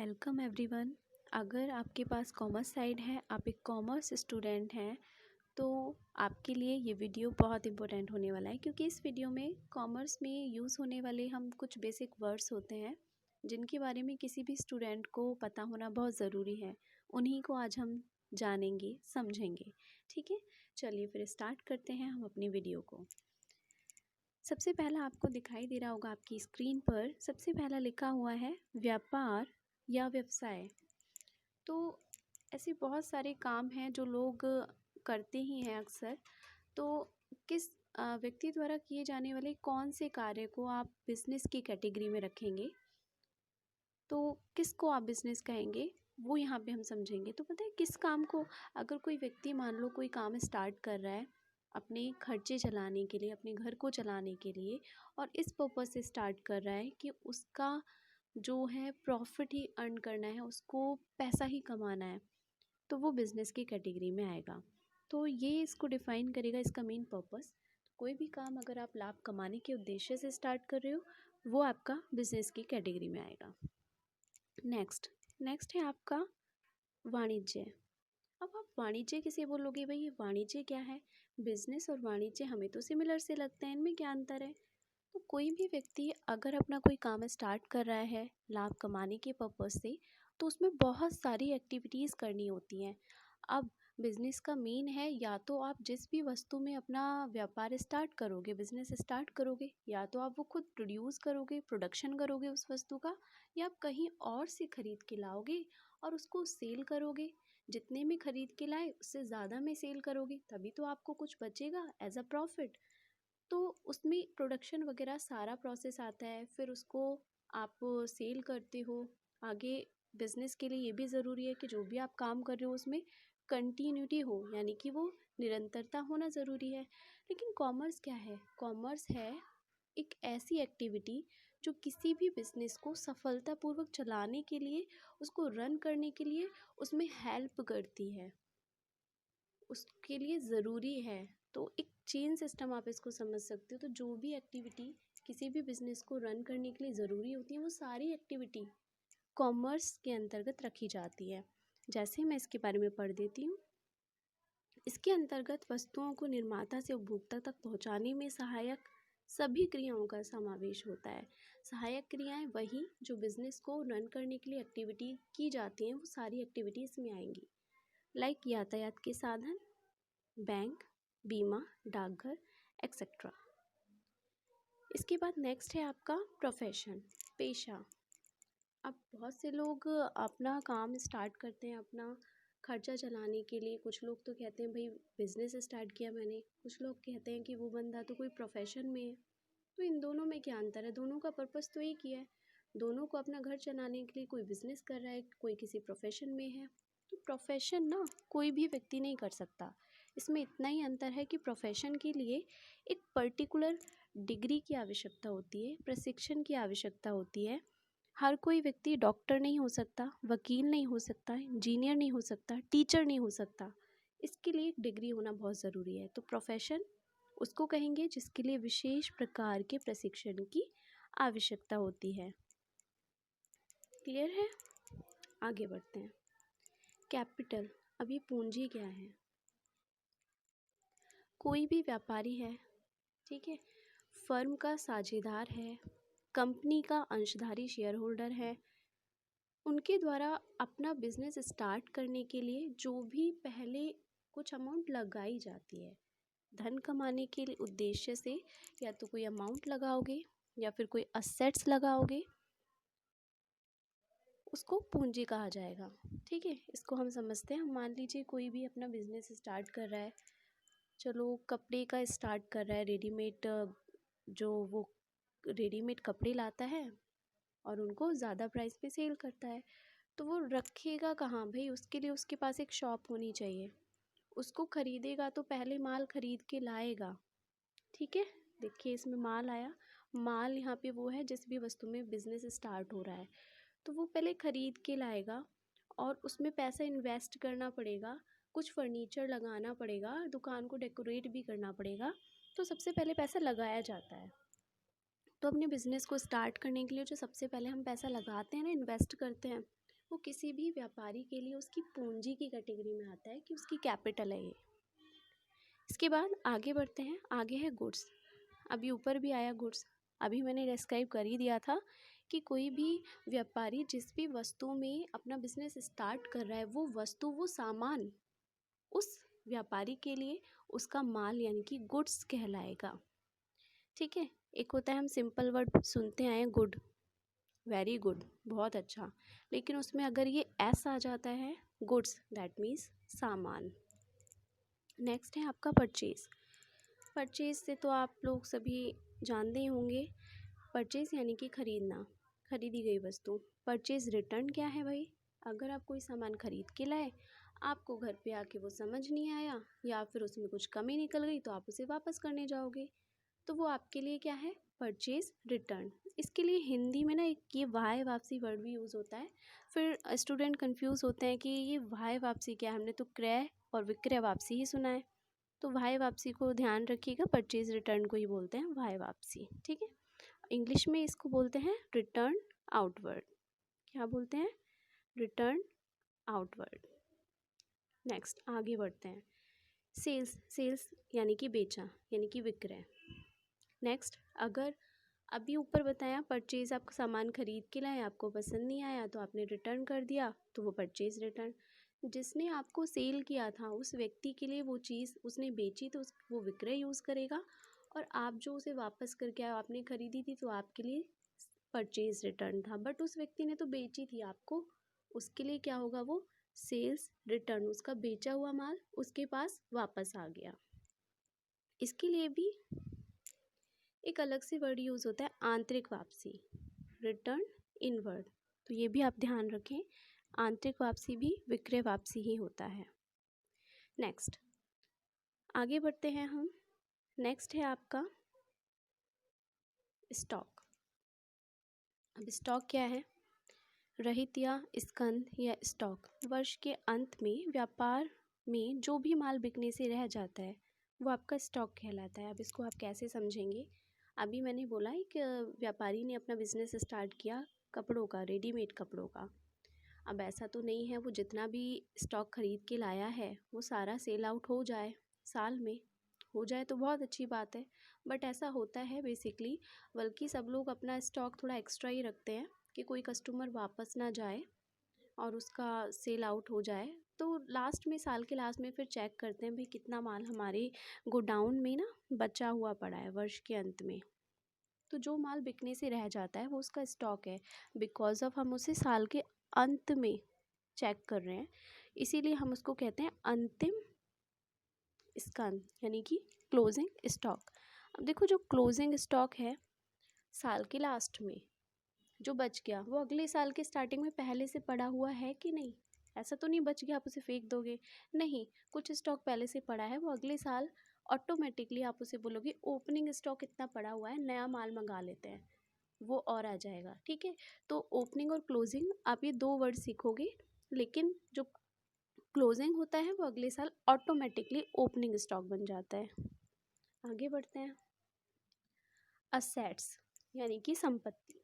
Welcome everyone. अगर आपके पास commerce side है, आप एक कॉमर्स स्टूडेंट हैं, तो आपके लिए ये वीडियो बहुत इम्पोर्टेंट होने वाला है, क्योंकि इस वीडियो में कॉमर्स में यूज़ होने वाले हम कुछ बेसिक वर्ड्स होते हैं जिनके बारे में किसी भी स्टूडेंट को पता होना बहुत ज़रूरी है। उन्हीं को आज हम जानेंगे, समझेंगे। ठीक है, चलिए फिर स्टार्ट करते हैं हम अपनी वीडियो को। सबसे पहला आपको दिखाई दे रहा होगा आपकी स्क्रीन पर, सबसे पहला लिखा हुआ है व्यापार या व्यवसाय। तो ऐसे बहुत सारे काम हैं जो लोग करते ही हैं अक्सर। तो किस व्यक्ति द्वारा किए जाने वाले कौन से कार्य को आप बिजनेस की कैटेगरी में रखेंगे, तो किसको आप बिजनेस कहेंगे, वो यहाँ पे हम समझेंगे। तो पता है किस काम को, अगर कोई व्यक्ति मान लो कोई काम स्टार्ट कर रहा है अपने खर्चे चलाने के लिए, अपने घर को चलाने के लिए, और इस पर्पज़ से स्टार्ट कर रहा है कि उसका जो है प्रॉफिट ही अर्न करना है, उसको पैसा ही कमाना है, तो वो बिज़नेस की कैटेगरी में आएगा। तो ये इसको डिफ़ाइन करेगा, इसका मेन पर्पस। कोई भी काम अगर आप लाभ कमाने के उद्देश्य से स्टार्ट कर रहे हो, वो आपका बिज़नेस की कैटेगरी में आएगा। नेक्स्ट है आपका वाणिज्य। अब आप वाणिज्य किसे बोलोगे? भाई ये वाणिज्य क्या है? बिजनेस और वाणिज्य हमें तो सिमिलर से लगते हैं, इनमें क्या अंतर है? तो कोई भी व्यक्ति अगर अपना कोई काम स्टार्ट कर रहा है लाभ कमाने के पर्पज़ से, तो उसमें बहुत सारी एक्टिविटीज़ करनी होती हैं। अब बिज़नेस का मेन है, या तो आप जिस भी वस्तु में अपना व्यापार स्टार्ट करोगे, बिज़नेस स्टार्ट करोगे, या तो आप वो खुद प्रोड्यूस करोगे, प्रोडक्शन करोगे उस वस्तु का, या आप कहीं और से ख़रीद के लाओगे और उसको सेल करोगे। जितने में ख़रीद के लाए उससे ज़्यादा में सेल करोगे, तभी तो आपको कुछ बचेगा एज अ प्रॉफिट। तो उसमें प्रोडक्शन वगैरह सारा प्रोसेस आता है, फिर उसको आप सेल करते हो आगे। बिज़नेस के लिए ये भी ज़रूरी है कि जो भी आप काम कर रहे हो उसमें कंटिन्यूटी हो, यानी कि वो निरंतरता होना ज़रूरी है। लेकिन कॉमर्स क्या है? कॉमर्स है एक ऐसी एक्टिविटी जो किसी भी बिज़नेस को सफलतापूर्वक चलाने के लिए, उसको रन करने के लिए उसमें हेल्प करती है, उसके लिए ज़रूरी है। तो एक चेन सिस्टम आप इसको समझ सकते हो। तो जो भी एक्टिविटी किसी भी बिज़नेस को रन करने के लिए ज़रूरी होती है, वो सारी एक्टिविटी कॉमर्स के अंतर्गत रखी जाती है। जैसे मैं इसके बारे में पढ़ देती हूँ। इसके अंतर्गत वस्तुओं को निर्माता से उपभोक्ता तक पहुँचाने में सहायक सभी क्रियाओं का समावेश होता है। सहायक क्रियाएं वही जो बिज़नेस को रन करने के लिए एक्टिविटी की जाती हैं, वो सारी एक्टिविटी इसमें आएंगी। लाइक यातायात के साधन, बैंक, बीमा, डाकघर, एक्सेट्रा। इसके बाद नेक्स्ट है आपका प्रोफेशन, पेशा। अब बहुत से लोग अपना काम स्टार्ट करते हैं अपना खर्चा चलाने के लिए। कुछ लोग तो कहते हैं भाई बिज़नेस स्टार्ट किया मैंने, कुछ लोग कहते हैं कि वो बंदा तो कोई प्रोफेशन में है। तो इन दोनों में क्या अंतर है? दोनों का पर्पस तो एक ही है। दोनों को अपना घर चलाने के लिए कोई बिज़नेस कर रहा है, कोई किसी प्रोफेशन में है। तो प्रोफेशन ना कोई भी व्यक्ति नहीं कर सकता। इसमें इतना ही अंतर है कि प्रोफेशन के लिए एक पर्टिकुलर डिग्री की आवश्यकता होती है, प्रशिक्षण की आवश्यकता होती है। हर कोई व्यक्ति डॉक्टर नहीं हो सकता, वकील नहीं हो सकता, इंजीनियर नहीं हो सकता, टीचर नहीं हो सकता। इसके लिए एक डिग्री होना बहुत ज़रूरी है। तो प्रोफेशन उसको कहेंगे जिसके लिए विशेष प्रकार के प्रशिक्षण की आवश्यकता होती है। क्लियर है? आगे बढ़ते हैं। कैपिटल, अब ये पूंजी क्या है? कोई भी व्यापारी है, ठीक है, फर्म का साझेदार है, कंपनी का अंशधारी शेयर होल्डर है, उनके द्वारा अपना बिजनेस स्टार्ट करने के लिए जो भी पहले कुछ अमाउंट लगाई जाती है धन कमाने के लिए उद्देश्य से, या तो कोई अमाउंट लगाओगे या फिर कोई असेट्स लगाओगे, उसको पूंजी कहा जाएगा। ठीक है, इसको हम समझते हैं। मान लीजिए कोई भी अपना बिजनेस स्टार्ट कर रहा है, चलो कपड़े का स्टार्ट कर रहा है, रेडीमेड, जो वो रेडीमेड कपड़े लाता है और उनको ज़्यादा प्राइस पे सेल करता है। तो वो रखेगा कहाँ भाई? उसके लिए उसके पास एक शॉप होनी चाहिए। उसको खरीदेगा तो पहले माल खरीद के लाएगा। ठीक है, देखिए इसमें माल आया। माल यहाँ पे वो है जिस भी वस्तु में बिजनेस स्टार्ट हो रहा है, तो वो पहले खरीद के लाएगा और उसमें पैसा इन्वेस्ट करना पड़ेगा, कुछ फर्नीचर लगाना पड़ेगा, दुकान को डेकोरेट भी करना पड़ेगा। तो सबसे पहले पैसा लगाया जाता है। तो अपने बिज़नेस को स्टार्ट करने के लिए जो सबसे पहले हम पैसा लगाते हैं ना, इन्वेस्ट करते हैं, वो किसी भी व्यापारी के लिए उसकी पूंजी की कैटेगरी में आता है कि उसकी कैपिटल है ये। इसके बाद आगे बढ़ते हैं, आगे है गुड्स। अभी ऊपर भी आया गुड्स, अभी मैंने डिस्क्राइब कर ही दिया था कि कोई भी व्यापारी जिस भी वस्तु में अपना बिजनेस स्टार्ट कर रहा है, वो वस्तु, वो सामान उस व्यापारी के लिए उसका माल यानी कि गुड्स कहलाएगा। ठीक है, एक होता है हम सिंपल वर्ड सुनते आए गुड, वेरी गुड, बहुत अच्छा, लेकिन उसमें अगर ये एस आ जाता है गुड्स, दैट मीन्स सामान। नेक्स्ट है आपका परचेज। परचेज से तो आप लोग सभी जानते ही होंगे, परचेज यानी कि खरीदना, खरीदी गई वस्तु। परचेज रिटर्न क्या है भाई? अगर आप कोई सामान खरीद के लाए, आपको घर पे आके वो समझ नहीं आया या फिर उसमें कुछ कमी निकल गई तो आप उसे वापस करने जाओगे, तो वो आपके लिए क्या है? Purchase return. इसके लिए हिंदी में ना एक ये वाय वापसी वर्ड भी यूज़ होता है। फिर स्टूडेंट कंफ्यूज होते हैं कि ये वाय वापसी क्या है, हमने तो क्रय और विक्रय वापसी ही सुना है। तो वाय वापसी को ध्यान रखिएगा, परचेज रिटर्न को ही बोलते हैं वाय वापसी। ठीक है, इंग्लिश में इसको बोलते हैं रिटर्न आउटवर्ड। क्या बोलते हैं? Return outward. नेक्स्ट आगे बढ़ते हैं, सेल्स। सेल्स यानी कि बेचा, यानी कि विक्रय। नेक्स्ट, अगर अभी ऊपर बताया परचेज, आप सामान खरीद के लाए, आपको पसंद नहीं आया तो आपने रिटर्न कर दिया, तो वो परचेज रिटर्न। जिसने आपको सेल किया था उस व्यक्ति के लिए वो चीज़ उसने बेची तो वो विक्रय यूज़ करेगा, और आप जो उसे वापस करके आए, आपने खरीदी थी तो आपके लिए परचेज रिटर्न था, बट उस व्यक्ति ने तो बेची थी आपको, उसके लिए क्या होगा? वो सेल्स रिटर्न, उसका बेचा हुआ माल उसके पास वापस आ गया। इसके लिए भी एक अलग से वर्ड यूज़ होता है, आंतरिक वापसी, रिटर्न इनवर्ड। तो ये भी आप ध्यान रखें, आंतरिक वापसी भी विक्रय वापसी ही होता है। नेक्स्ट आगे बढ़ते हैं हम, नेक्स्ट है आपका स्टॉक। अब स्टॉक क्या है? रहित या स्कंध या स्टॉक, वर्ष के अंत में व्यापार में जो भी माल बिकने से रह जाता है वो आपका स्टॉक कहलाता है। अब इसको आप कैसे समझेंगे? अभी मैंने बोला एक व्यापारी ने अपना बिजनेस स्टार्ट किया कपड़ों का, रेडीमेड कपड़ों का। अब ऐसा तो नहीं है वो जितना भी स्टॉक खरीद के लाया है वो सारा सेल आउट हो जाए, साल में हो जाए तो बहुत अच्छी बात है, बट ऐसा होता है बेसिकली, बल्कि सब लोग अपना स्टॉक थोड़ा एक्स्ट्रा ही रखते हैं कि कोई कस्टमर वापस ना जाए और उसका सेल आउट हो जाए। तो लास्ट में, साल के लास्ट में फिर चेक करते हैं भाई कितना माल हमारे गोडाउन में ना बचा हुआ पड़ा है वर्ष के अंत में। तो जो माल बिकने से रह जाता है वो उसका स्टॉक है, बिकॉज ऑफ हम उसे साल के अंत में चेक कर रहे हैं, इसीलिए हम उसको कहते हैं अंतिम स्कंद यानी कि क्लोजिंग स्टॉक। अब देखो, जो क्लोजिंग स्टॉक है साल के लास्ट में जो बच गया वो अगले साल के स्टार्टिंग में पहले से पड़ा हुआ है कि नहीं? ऐसा तो नहीं बच गया आप उसे फेंक दोगे, नहीं, कुछ स्टॉक पहले से पड़ा है, वो अगले साल ऑटोमेटिकली आप उसे बोलोगे ओपनिंग स्टॉक इतना पड़ा हुआ है, नया माल मंगा लेते हैं, वो और आ जाएगा। ठीक है, तो ओपनिंग और क्लोजिंग आप ये दो वर्ड सीखोगे, लेकिन जो क्लोजिंग होता है वो अगले साल ऑटोमेटिकली ओपनिंग स्टॉक बन जाता है। आगे बढ़ते हैं, असेट्स यानी कि संपत्ति।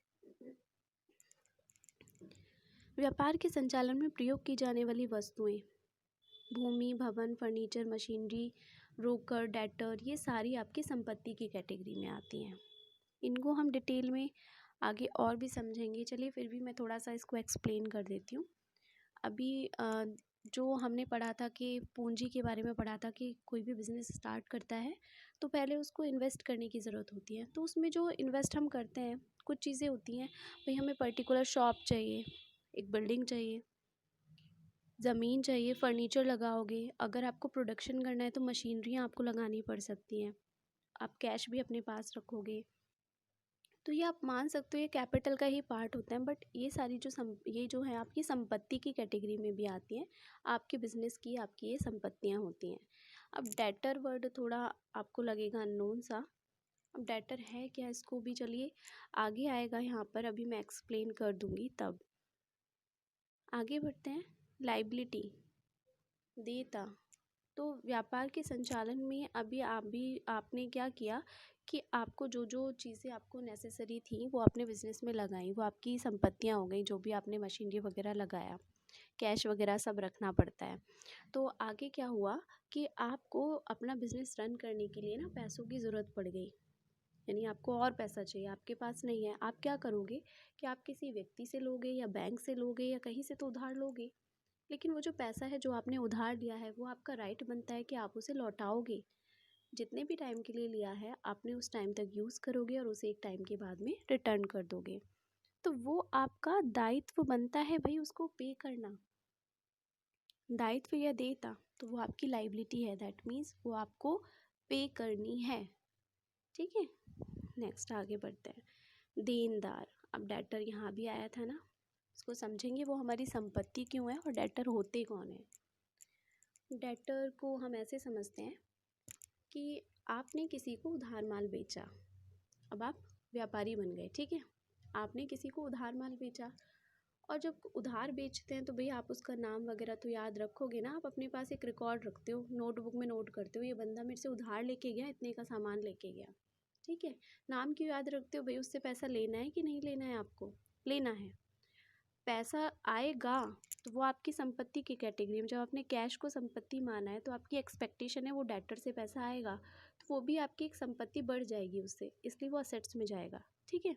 व्यापार के संचालन में प्रयोग की जाने वाली वस्तुएं, भूमि, भवन, फर्नीचर, मशीनरी, रोकड़, डेटर, ये सारी आपकी संपत्ति की कैटेगरी में आती हैं। इनको हम डिटेल में आगे और भी समझेंगे, चलिए फिर भी मैं थोड़ा सा इसको एक्सप्लेन कर देती हूँ। अभी जो हमने पढ़ा था कि पूंजी के बारे में पढ़ा था कि कोई भी बिज़नेस स्टार्ट करता है तो पहले उसको इन्वेस्ट करने की ज़रूरत होती है। तो उसमें जो इन्वेस्ट हम करते हैं कुछ चीज़ें होती हैं, भाई हमें पर्टिकुलर शॉप चाहिए, एक बिल्डिंग चाहिए, ज़मीन चाहिए, फर्नीचर लगाओगे, अगर आपको प्रोडक्शन करना है तो मशीनरियाँ आपको लगानी पड़ सकती हैं, आप कैश भी अपने पास रखोगे, तो ये आप मान सकते हो ये कैपिटल का ही पार्ट होता है। बट ये सारी ये जो है आपकी संपत्ति की कैटेगरी में भी आती हैं, आपके बिजनेस की आपकी ये संपत्तियाँ होती हैं। अब डेटर वर्ड थोड़ा आपको लगेगा अननोन सा, अब डेटर है क्या, इसको भी चलिए आगे आएगा यहाँ पर, अभी मैं एक्सप्लेन कर दूँगी तब। आगे बढ़ते हैं, लाइबिलिटी, देयता। तो व्यापार के संचालन में अभी आपने क्या किया कि आपको जो जो चीज़ें आपको नेसेसरी थी वो आपने बिज़नेस में लगाई, वो आपकी संपत्तियाँ हो गई, जो भी आपने मशीनरी वगैरह लगाया, कैश वगैरह सब रखना पड़ता है। तो आगे क्या हुआ कि आपको अपना बिज़नेस रन करने के लिए ना पैसों की ज़रूरत पड़ गई, यानी आपको और पैसा चाहिए, आपके पास नहीं है। आप क्या करोगे कि आप किसी व्यक्ति से लोगे या बैंक से लोगे या कहीं से तो उधार लोगे, लेकिन वो जो पैसा है जो आपने उधार लिया है वो आपका राइट बनता है कि आप उसे लौटाओगे। जितने भी टाइम के लिए लिया है आपने उस टाइम तक यूज़ करोगे और उसे एक टाइम के बाद में रिटर्न कर दोगे। तो वो आपका दायित्व बनता है भाई, उसको पे करना। दायित्व या देयता तो वो आपकी लाइबिलिटी है, दैट मीन्स वो आपको पे करनी है। ठीक है, नेक्स्ट आगे बढ़ते हैं। देनदार, अब डेटर यहाँ भी आया था ना, इसको समझेंगे वो हमारी संपत्ति क्यों है और डेटर होते कौन है। डेटर को हम ऐसे समझते हैं कि आपने किसी को उधार माल बेचा, अब आप व्यापारी बन गए, ठीक है। आपने किसी को उधार माल बेचा और जब उधार बेचते हैं तो भैया आप उसका नाम वगैरह तो याद रखोगे ना, आप अपने पास एक रिकॉर्ड रखते हो, नोटबुक में नोट करते हो ये बंदा मेरे से उधार लेके गया, इतने का सामान लेके गया, ठीक है। नाम क्यों याद रखते हो भाई, उससे पैसा लेना है कि नहीं लेना है, आपको लेना है। पैसा आएगा तो वो आपकी संपत्ति की कैटेगरी में, जब आपने कैश को संपत्ति माना है तो आपकी एक्सपेक्टेशन है वो डेटर से पैसा आएगा, तो वो भी आपकी एक संपत्ति बढ़ जाएगी उससे, इसलिए वो असेट्स में जाएगा, ठीक है।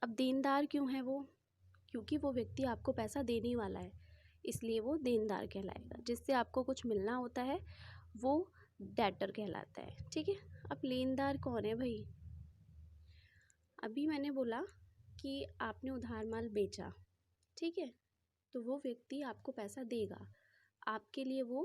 अब देनदार क्यों है वो, क्योंकि वो व्यक्ति आपको पैसा देने वाला है, इसलिए वो देनदार कहलाएगा। जिससे आपको कुछ मिलना होता है वो डेटर कहलाता है, ठीक है। अब लेनदार कौन है भाई, अभी मैंने बोला कि आपने उधार माल बेचा, ठीक है, तो वो व्यक्ति आपको पैसा देगा, आपके लिए वो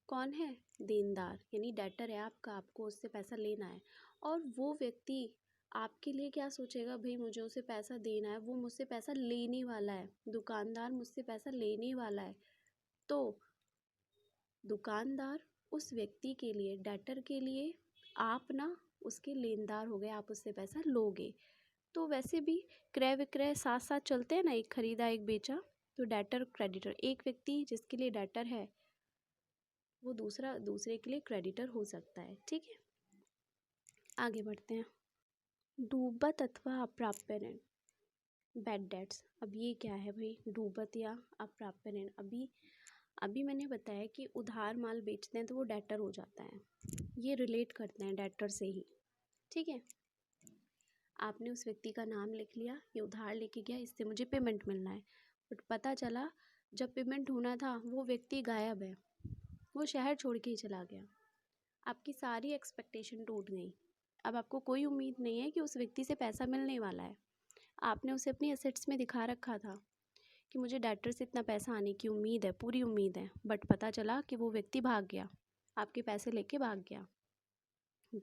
कौन है, देनदार, यानी डेटर है आपका, आपको उससे पैसा लेना है। और वो व्यक्ति आपके लिए क्या सोचेगा, भाई मुझे उसे पैसा देना है, वो मुझसे पैसा लेने वाला है, दुकानदार मुझसे पैसा लेने वाला है, तो दुकानदार उस व्यक्ति के लिए, डेटर के लिए आप ना उसके लेनदार हो गए, आप उससे पैसा लोगे। तो वैसे भी क्रय विक्रय साथ साथ चलते हैं ना, एक खरीदा एक बेचा, तो डेटर क्रेडिटर, एक व्यक्ति जिसके लिए डेटर है वो दूसरा दूसरे के लिए क्रेडिटर हो सकता है, ठीक है। आगे बढ़ते हैं। डूबत अथवा अप्राप्य ऋण, बैड डेट्स, अब ये क्या है भाई, डूबत या अप्राप्य ऋण। अभी अभी मैंने बताया कि उधार माल बेचते हैं तो वो डेटर हो जाता है, ये रिलेट करते हैं डेटर से ही, ठीक है। आपने उस व्यक्ति का नाम लिख लिया, ये उधार लेके गया, इससे मुझे पेमेंट मिलना है, बट पता चला जब पेमेंट होना था वो व्यक्ति गायब है, वो शहर छोड़ के ही चला गया, आपकी सारी एक्सपेक्टेशन टूट गई। अब आपको कोई उम्मीद नहीं है कि उस व्यक्ति से पैसा मिलने वाला है, आपने उसे अपनी एसेट्स में दिखा रखा था कि मुझे डेटर से इतना पैसा आने की उम्मीद है, पूरी उम्मीद है, बट पता चला कि वो व्यक्ति भाग गया, आपके पैसे लेके भाग गया,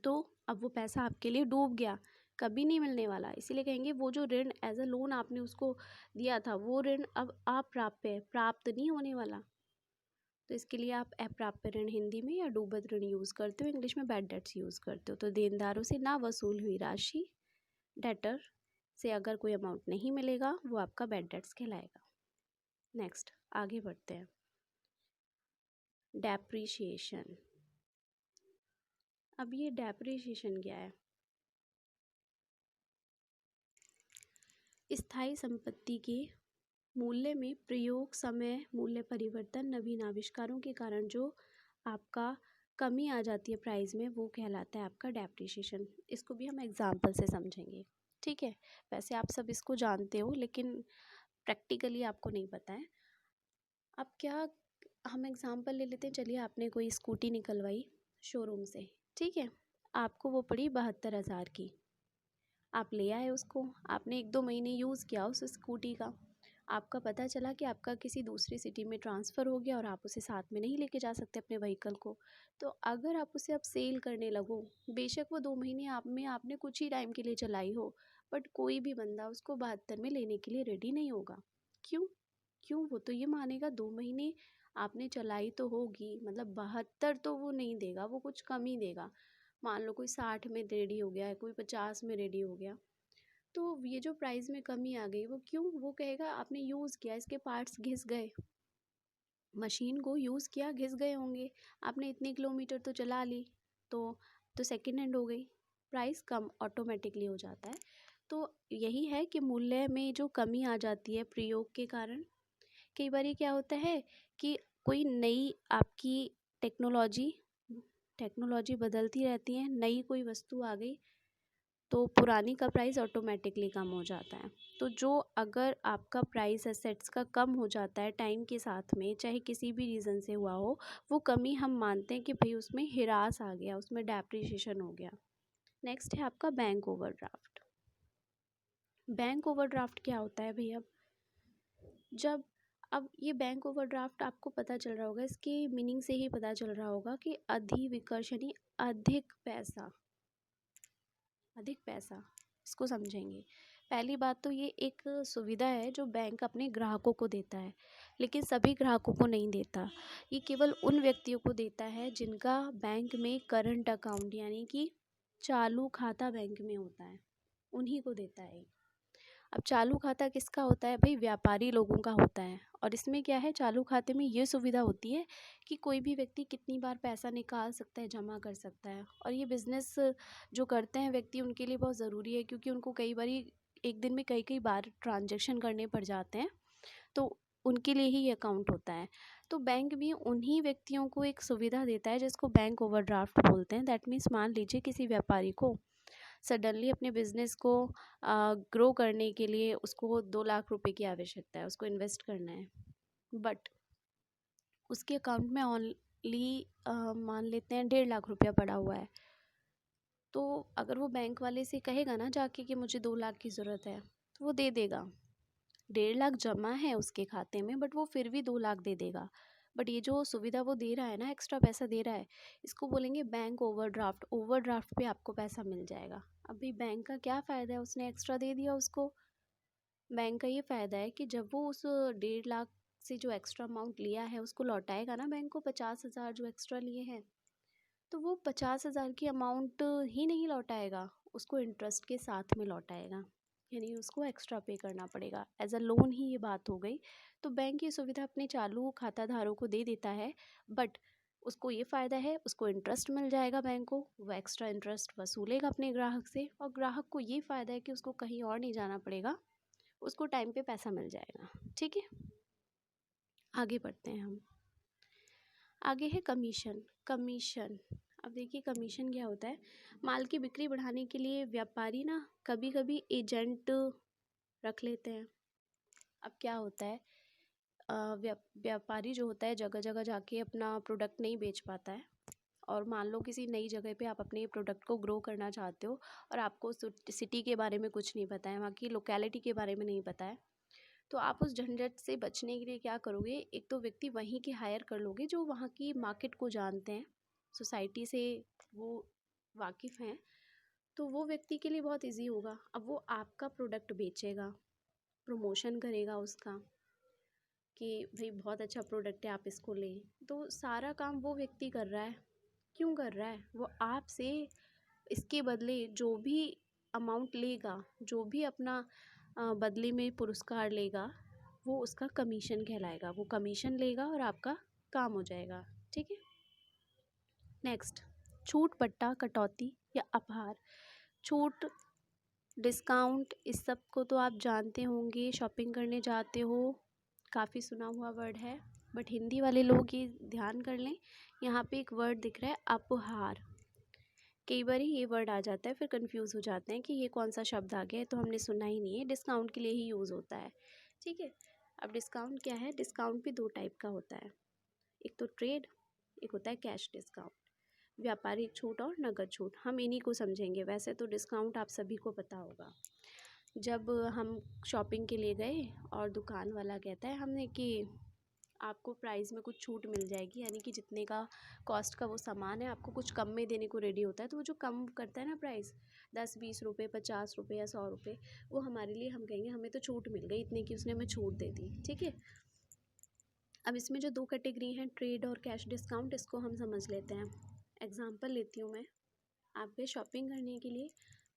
तो अब वो पैसा आपके लिए डूब गया, कभी नहीं मिलने वाला। इसीलिए कहेंगे वो जो ऋण एज अ लोन आपने उसको दिया था वो ऋण अब अप्राप्य है, प्राप्त नहीं होने वाला, तो इसके लिए आप अप्राप्य ऋण हिंदी में या डूबत ऋण यूज़ करते हो, इंग्लिश में बैड डेट्स यूज़ करते हो। तो देनदारों से ना वसूल हुई राशि, डेटर से अगर कोई अमाउंट नहीं मिलेगा वो आपका बैड डेट्स कहलाएगा। नेक्स्ट आगे बढ़ते हैं। डेप्रीशिएशन, अब ये डेप्रीशिएशन क्या है, स्थायी संपत्ति के मूल्य में प्रयोग समय मूल्य परिवर्तन नवीन आविष्कारों के कारण जो आपका कमी आ जाती है प्राइस में, वो कहलाता है आपका डेप्रिसिएशन। इसको भी हम एग्जाम्पल से समझेंगे, ठीक है। वैसे आप सब इसको जानते हो लेकिन प्रैक्टिकली आपको नहीं पता है। अब क्या, हम एग्जाम्पल ले लेते हैं, चलिए आपने कोई स्कूटी निकलवाई शोरूम से, ठीक है, आपको वो पड़ी 72,000 की, आप ले आए उसको, आपने 1-2 महीने यूज़ किया उस स्कूटी का, आपका पता चला कि आपका किसी दूसरी सिटी में ट्रांसफ़र हो गया और आप उसे साथ में नहीं लेके जा सकते अपने व्हीकल को, तो अगर आप उसे अब सेल करने लगो, बेशक वो 2 महीने आप में आपने कुछ ही टाइम के लिए चलाई हो, बट कोई भी बंदा उसको 72 में लेने के लिए रेडी नहीं होगा। क्यों, क्यों, वो तो ये मानेगा 2 महीने आपने चलाई तो होगी, मतलब 72 तो वो नहीं देगा, वो कुछ कम ही देगा। मान लो कोई 60 में रेडी हो गया है, कोई 50 में रेडी हो गया, तो ये जो प्राइस में कमी आ गई वो क्यों, वो कहेगा आपने यूज़ किया, इसके पार्ट्स घिस गए, मशीन को यूज़ किया, घिस गए होंगे, आपने इतनी किलोमीटर तो चला ली, तो सेकेंड हैंड हो गई, प्राइस कम ऑटोमेटिकली हो जाता है। तो यही है कि मूल्य में जो कमी आ जाती है प्रयोग के कारण। कई बार क्या होता है कि कोई नई आपकी टेक्नोलॉजी टेक्नोलॉजी बदलती रहती है, नई कोई वस्तु आ गई तो पुरानी का प्राइस ऑटोमेटिकली कम हो जाता है। तो जो अगर आपका प्राइस एसेट्स का कम हो जाता है टाइम के साथ में, चाहे किसी भी रीज़न से हुआ हो, वो कमी हम मानते हैं कि भाई उसमें हिरास आ गया, उसमें डेप्रिसिएशन हो गया। नेक्स्ट है आपका बैंक ओवरड्राफ्ट। बैंक ओवरड्राफ्ट क्या होता है भैया? जब अब ये बैंक ओवरड्राफ्ट आपको पता चल रहा होगा, इसके मीनिंग से ही पता चल रहा होगा कि अधिविकर्ष यानी अधिक पैसा, अधिक पैसा, इसको समझेंगे। पहली बात तो ये एक सुविधा है जो बैंक अपने ग्राहकों को देता है, लेकिन सभी ग्राहकों को नहीं देता। ये केवल उन व्यक्तियों को देता है जिनका बैंक में करंट अकाउंट यानी कि चालू खाता बैंक में होता है, उन्हीं को देता है। अब चालू खाता किसका होता है भाई? व्यापारी लोगों का होता है। और इसमें क्या है, चालू खाते में ये सुविधा होती है कि कोई भी व्यक्ति कितनी बार पैसा निकाल सकता है, जमा कर सकता है। और ये बिज़नेस जो करते हैं व्यक्ति, उनके लिए बहुत ज़रूरी है, क्योंकि उनको कई बार एक दिन में कई कई बार ट्रांजैक्शन करने पड़ जाते हैं, तो उनके लिए ही ये अकाउंट होता है। तो बैंक भी उन्हीं व्यक्तियों को एक सुविधा देता है जिसको बैंक ओवरड्राफ्ट बोलते हैं। दैट मीन्स मान लीजिए किसी व्यापारी को सडनली अपने बिजनेस को ग्रो करने के लिए उसको 2 लाख रुपए की आवश्यकता है, उसको इन्वेस्ट करना है, बट उसके अकाउंट में ओनली मान लेते हैं 1.5 लाख रुपया पड़ा हुआ है। तो अगर वो बैंक वाले से कहेगा ना जाके कि मुझे 2 लाख की ज़रूरत है, तो वो दे देगा। 1.5 लाख जमा है उसके खाते में, बट वो फिर भी 2 लाख दे देगा। बट ये जो सुविधा वो दे रहा है ना, एक्स्ट्रा पैसा दे रहा है, इसको बोलेंगे बैंक ओवरड्राफ्ट। ओवरड्राफ्ट पे आपको पैसा मिल जाएगा। अभी बैंक का क्या फ़ायदा है, उसने एक्स्ट्रा दे दिया उसको। बैंक का ये फ़ायदा है कि जब वो उस 1.5 लाख से जो एक्स्ट्रा अमाउंट लिया है उसको लौटाएगा ना बैंक को, 50,000 जो एक्स्ट्रा लिए हैं, तो वो 50,000 की अमाउंट ही नहीं लौटाएगा, उसको इंटरेस्ट के साथ में लौटाएगा, यानी उसको एक्स्ट्रा पे करना पड़ेगा। एज अ लोन ही ये बात हो गई। तो बैंक ये सुविधा अपने चालू खाताधारकों को दे देता है, बट उसको ये फ़ायदा है, उसको इंटरेस्ट मिल जाएगा, बैंक को वो एक्स्ट्रा इंटरेस्ट वसूलेगा अपने ग्राहक से, और ग्राहक को ये फ़ायदा है कि उसको कहीं और नहीं जाना पड़ेगा, उसको टाइम पे पैसा मिल जाएगा। ठीक है, आगे बढ़ते हैं हम। आगे है कमीशन। कमीशन, अब देखिए कमीशन क्या होता है। माल की बिक्री बढ़ाने के लिए व्यापारी ना कभी कभी एजेंट रख लेते हैं। अब क्या होता है, व्यापारी जो होता है जगह जगह जाके अपना प्रोडक्ट नहीं बेच पाता है, और मान लो किसी नई जगह पे आप अपने प्रोडक्ट को ग्रो करना चाहते हो और आपको सिटी के बारे में कुछ नहीं पता है, वहाँ की लोकेलिटी के बारे में नहीं पता है, तो आप उस झंझट से बचने के लिए क्या करोगे, एक तो व्यक्ति वहीं के हायर कर लोगे जो वहाँ की मार्केट को जानते हैं, सोसाइटी से वो वाकिफ़ हैं, तो वो व्यक्ति के लिए बहुत इजी होगा। अब वो आपका प्रोडक्ट बेचेगा, प्रमोशन करेगा उसका कि भाई बहुत अच्छा प्रोडक्ट है, आप इसको लें। तो सारा काम वो व्यक्ति कर रहा है। क्यों कर रहा है? वो आपसे इसके बदले जो भी अमाउंट लेगा, जो भी अपना बदले में पुरस्कार लेगा, वो उसका कमीशन कहलाएगा। वो कमीशन लेगा और आपका काम हो जाएगा। ठीक है। नेक्स्ट, छूट, पट्टा, कटौती या अपहार। छूट, डिस्काउंट, इस सब को तो आप जानते होंगे, शॉपिंग करने जाते हो, काफ़ी सुना हुआ वर्ड है, बट हिंदी वाले लोग ये ध्यान कर लें, यहाँ पे एक वर्ड दिख रहा है अपहार। कई बार ये वर्ड आ जाता है, फिर कंफ्यूज हो जाते हैं कि ये कौन सा शब्द आ गया है, तो हमने सुना ही नहीं है। डिस्काउंट के लिए ही यूज़ होता है। ठीक है। अब डिस्काउंट क्या है? डिस्काउंट भी 2 टाइप का होता है, एक तो ट्रेड, एक होता है कैश डिस्काउंट। व्यापारिक छूट और नगद छूट, हम इन्हीं को समझेंगे। वैसे तो डिस्काउंट आप सभी को पता होगा। जब हम शॉपिंग के लिए गए और दुकान वाला कहता है हमने कि आपको प्राइस में कुछ छूट मिल जाएगी, यानी कि जितने का कॉस्ट का वो सामान है आपको कुछ कम में देने को रेडी होता है, तो वो जो कम करता है ना प्राइस, 10-20 रुपये, 50 रुपये या 100 रुपये, वो हमारे लिए, हम कहेंगे हमें तो छूट मिल गई इतने की, उसने हमें छूट दे दी। ठीक है। अब इसमें जो 2 कैटेगरी हैं, ट्रेड और कैश डिस्काउंट, इसको हम समझ लेते हैं। एग्जाम्पल लेती हूँ मैं। आप गए शॉपिंग करने के लिए,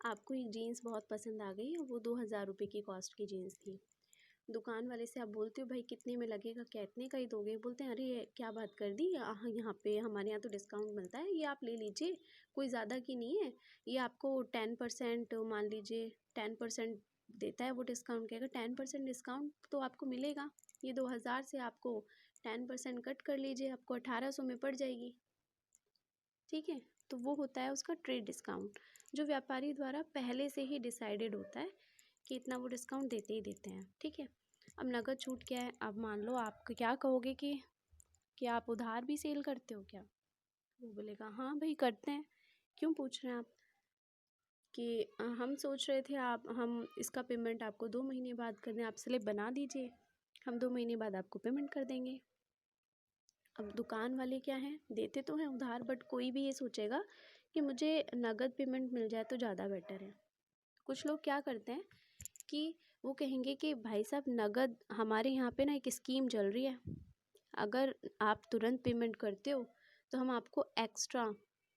आपको एक जीन्स बहुत पसंद आ गई और वो 2,000 रुपये की कॉस्ट की जीन्स थी। दुकान वाले से आप बोलते हो भाई कितने में लगेगा, क्या इतने का ही दोगे? बोलते हैं अरे ये क्या बात कर दी, यहाँ पे हमारे यहाँ तो डिस्काउंट मिलता है, ये आप ले लीजिए, कोई ज़्यादा की नहीं है, ये आपको 10% मान लीजिए 10% देता है वो डिस्काउंट। कहेगा 10% डिस्काउंट तो आपको मिलेगा, ये 2000 से आपको 10% कट कर लीजिए, आपको 1800 में पड़ जाएगी। ठीक है, तो वो होता है उसका ट्रेड डिस्काउंट, जो व्यापारी द्वारा पहले से ही डिसाइडेड होता है कि इतना वो डिस्काउंट देते ही देते हैं। ठीक है, अब नगद छूट क्या है? अब मान लो आप क्या कहोगे कि आप उधार भी सेल करते हो क्या? वो बोलेगा हाँ भाई करते हैं। क्यों पूछ रहे हैं आप? कि हम सोच रहे थे आप हम इसका पेमेंट आपको 2 महीने बाद कर दें, आप स्लिप बना दीजिए, हम 2 महीने बाद आपको पेमेंट कर देंगे। अब दुकान वाले क्या हैं, देते तो हैं उधार, बट कोई भी ये सोचेगा कि मुझे नगद पेमेंट मिल जाए तो ज़्यादा बेटर है। कुछ लोग क्या करते हैं कि वो कहेंगे कि भाई साहब नगद हमारे यहाँ पे ना एक स्कीम चल रही है, अगर आप तुरंत पेमेंट करते हो तो हम आपको एक्स्ट्रा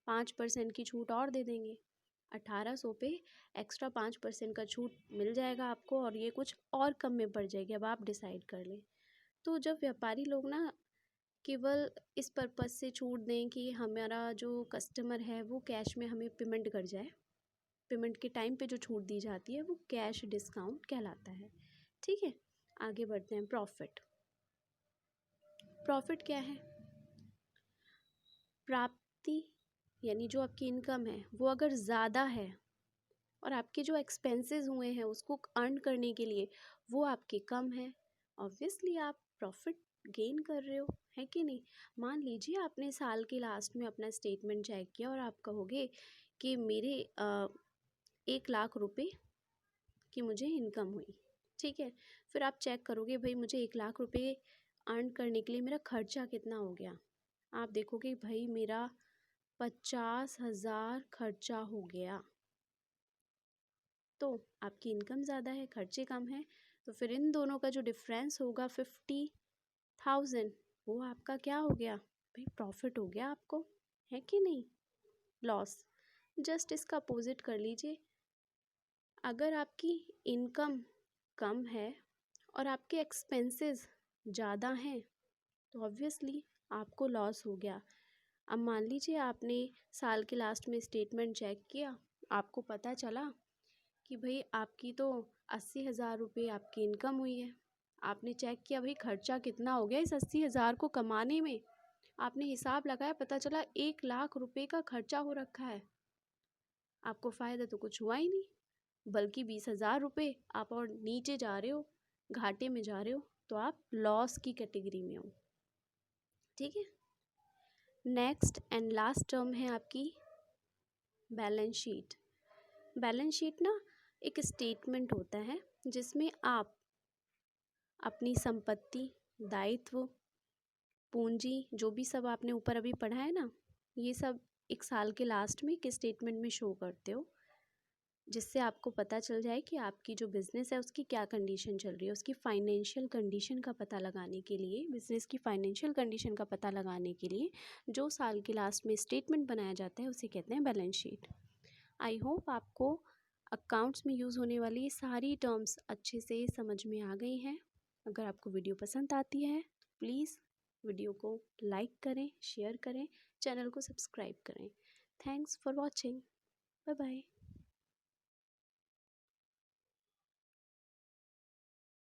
5% की छूट और दे देंगे, 1800 पे एक्स्ट्रा 5% का छूट मिल जाएगा आपको, और ये कुछ और कम में पड़ जाएगी, अब आप डिसाइड कर लें। तो जब व्यापारी लोग ना केवल इस पर्पज़ से छूट दें कि हमारा जो कस्टमर है वो कैश में हमें पेमेंट कर जाए, पेमेंट के टाइम पे जो छूट दी जाती है वो कैश डिस्काउंट कहलाता है। ठीक है, आगे बढ़ते हैं। प्रॉफिट। प्रॉफिट क्या है? प्राप्ति, यानी जो आपकी इनकम है वो अगर ज़्यादा है और आपके जो एक्सपेंसेस हुए हैं उसको अर्न करने के लिए वो आपके कम है, ऑब्वियसली आप प्रॉफिट गेन कर रहे हो, है कि नहीं? मान लीजिए आपने साल के लास्ट में अपना स्टेटमेंट चेक किया और आप कहोगे कि मेरे 1 लाख रुपए की मुझे इनकम हुई। ठीक है, फिर आप चेक करोगे भाई मुझे 1 लाख रुपए अर्न करने के लिए मेरा खर्चा कितना हो गया। आप देखोगे भाई मेरा 50,000 खर्चा हो गया, तो आपकी इनकम ज़्यादा है, खर्चे कम है, तो फिर इन दोनों का जो डिफरेंस होगा 50,000, वो आपका क्या हो गया भाई? प्रॉफिट हो गया आपको, है कि नहीं? लॉस। जस्ट इसका अपोजिट कर लीजिए, अगर आपकी इनकम कम है और आपके एक्सपेंसेस ज़्यादा हैं तो ऑब्वियसली आपको लॉस हो गया। अब मान लीजिए आपने साल के लास्ट में स्टेटमेंट चेक किया, आपको पता चला कि भाई आपकी तो 80,000 रुपये आपकी इनकम हुई है। आपने चेक किया भाई खर्चा कितना हो गया इस 80,000 को कमाने में, आपने हिसाब लगाया, पता चला 1 लाख रुपये का खर्चा हो रखा है। आपको फ़ायदा तो कुछ हुआ ही नहीं, बल्कि 20,000 रुपये आप और नीचे जा रहे हो, घाटे में जा रहे हो, तो आप लॉस की कैटेगरी में हो। ठीक है, नेक्स्ट एंड लास्ट टर्म है आपकी बैलेंस शीट। बैलेंस शीट ना एक स्टेटमेंट होता है जिसमें आप अपनी संपत्ति, दायित्व, पूंजी, जो भी सब आपने ऊपर अभी पढ़ा है ना, ये सब एक साल के लास्ट में एक स्टेटमेंट में शो करते हो, जिससे आपको पता चल जाए कि आपकी जो बिज़नेस है उसकी क्या कंडीशन चल रही है। उसकी फाइनेंशियल कंडीशन का पता लगाने के लिए, बिज़नेस की फाइनेंशियल कंडीशन का पता लगाने के लिए जो साल के लास्ट में स्टेटमेंट बनाया जाता है उसे कहते हैं बैलेंस शीट। आई होप आपको अकाउंट्स में यूज़ होने वाली सारी टर्म्स अच्छे से समझ में आ गई हैं। अगर आपको वीडियो पसंद आती है तो प्लीज़ वीडियो को लाइक करें, शेयर करें, चैनल को सब्सक्राइब करें। Thanks for watching. Bye bye.